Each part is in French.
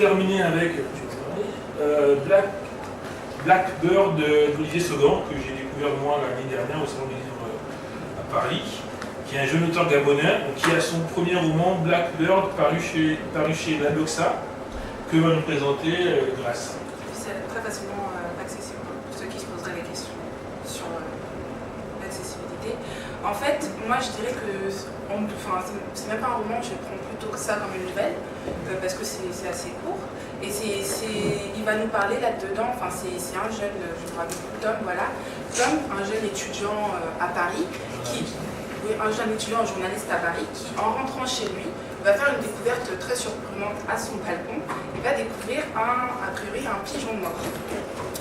terminer avec Blackbird d'Olivier Saugan, que j'ai découvert moi l'année dernière au Salon des Livres à Paris, qui est un jeune auteur gabonais, qui a son premier roman Blackbird paru chez La Doxa, que va nous présenter Grâce. C'est très facilement accessible pour ceux qui se poseraient des questions sur l'accessibilité. En fait, moi je dirais que c'est même pas un roman, je prends plutôt que ça comme une nouvelle, parce que c'est assez court. Et il va nous parler là-dedans, c'est un jeune, je me rappelle plus, Tom, voilà. Tom, un jeune étudiant à Paris, un jeune étudiant journaliste à Paris, qui en rentrant chez lui, va faire une découverte très surprenante à son balcon. Il va découvrir a priori un pigeon mort.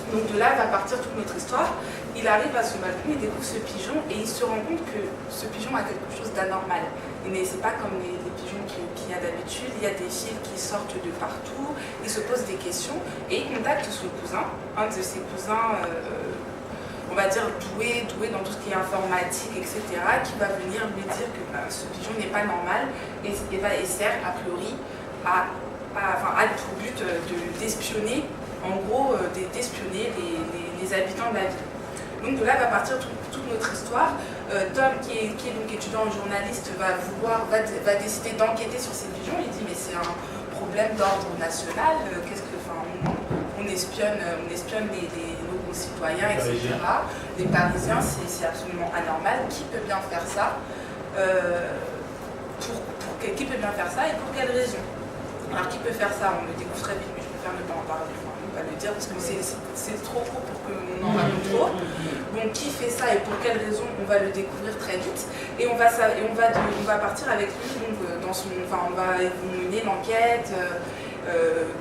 Donc de là va partir toute notre histoire. Il arrive à ce balcon, il découvre ce pigeon et il se rend compte que ce pigeon a quelque chose d'anormal. C'est pas comme les pigeons qu'il y a d'habitude, il y a des fils qui sortent de partout, il se pose des questions et il contacte son cousin, un de ses cousins, on va dire doué dans tout ce qui est informatique, etc., qui va venir lui dire que ce pigeon n'est pas normal et sert a priori a pour but d'espionner, en gros, d'espionner les habitants de la ville. Donc de là va partir toute notre histoire. Tom, qui est donc étudiant en journaliste, va décider d'enquêter sur ces pigeons. Il dit mais c'est un problème d'ordre national, on espionne nos concitoyens, etc. Les Parisiens, c'est absolument anormal. Qui peut bien faire ça qui peut bien faire ça et pour quelle raison? Alors qui peut faire ça? On le découvre très vite, mais je préfère ne pas en parler, ne pas le dire parce que c'est trop court pour qu'on en raconte trop. Donc qui fait ça et pour quelle raison? On va le découvrir très vite et on va partir avec lui donc, on va mener l'enquête,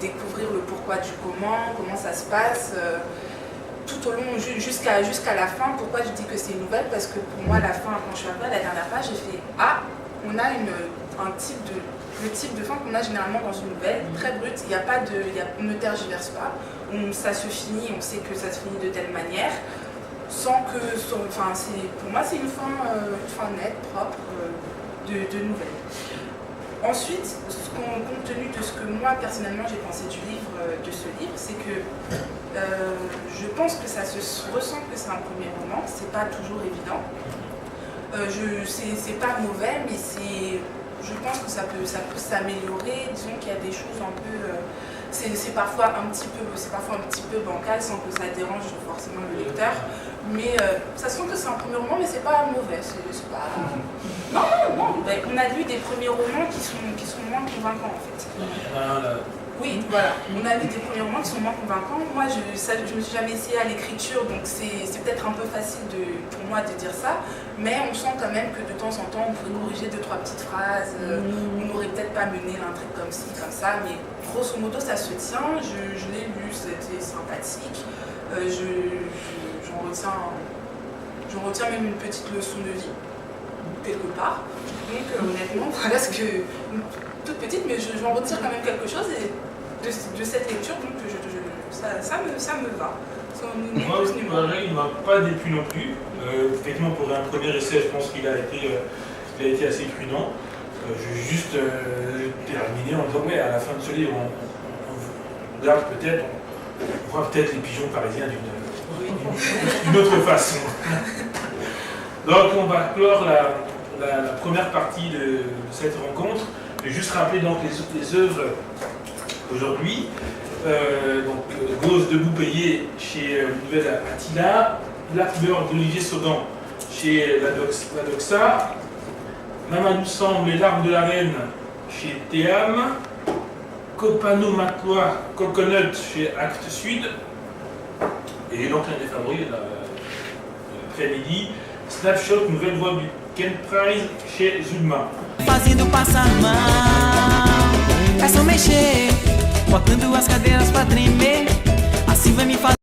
découvrir le pourquoi du comment ça se passe. Tout au long, jusqu'à la fin. Pourquoi je dis que c'est une nouvelle? Parce que pour moi, la fin, quand je suis arrivée à la dernière page, j'ai fait on a le type de fin qu'on a généralement dans une nouvelle, très brute, on ne tergiverse pas, ça se finit, on sait que ça se finit de telle manière, pour moi c'est une fin nette, propre, de nouvelle. Ensuite, compte tenu de ce que moi personnellement j'ai pensé de ce livre, c'est que je pense que ça se ressent que c'est un premier roman, c'est pas toujours évident. C'est pas mauvais, mais je pense que ça peut s'améliorer. Disons qu'il y a des choses un peu. C'est parfois un petit peu bancal sans que ça dérange forcément le lecteur. Mais ça se sent que c'est un premier roman, mais c'est pas mauvais. C'est pas... Non. On a lu des premiers romans qui sont moins convaincants en fait. Oui, voilà. On a lu des premiers romans qui sont moins convaincants. Moi, je me suis jamais essayée à l'écriture, donc c'est peut-être un peu facile pour moi de dire ça. Mais on sent quand même que de temps en temps, on pourrait corriger 2-3 petites phrases. On n'aurait peut-être pas mené l'intrigue comme ci, comme ça. Mais grosso modo, ça se tient. Je l'ai lu, c'était sympathique. J'en retiens même une petite leçon de vie, quelque part. Donc honnêtement, voilà ce que... toute petite, mais j'en retire quand même quelque chose et de cette lecture, donc ça me va. Moi, pareil, il ne m'a pas déplu non plus. Effectivement, pour un premier essai, je pense qu'il a été assez prudent. Je vais juste terminer en disant, à la fin de ce livre, on regarde peut-être, on voit peut-être les pigeons parisiens d'une autre façon. Donc, on va clore la première partie de cette rencontre. Je vais juste rappeler donc les œuvres aujourd'hui. Gauze debout payé chez Nouvelle Attila, Blackbird d'Olivier Saugan chez La Doxa, Mamadou Samb, Les larmes de la reine chez Théam, Copano Matlois, Coconut chez Actes Sud, et l'entraîne des favoris l'après-midi, Snapshot, nouvelle voix du Ken Prize chez Zulma. Fazendo passar mal, é só mexer, botando as cadeiras pra tremer, assim vai me fazer.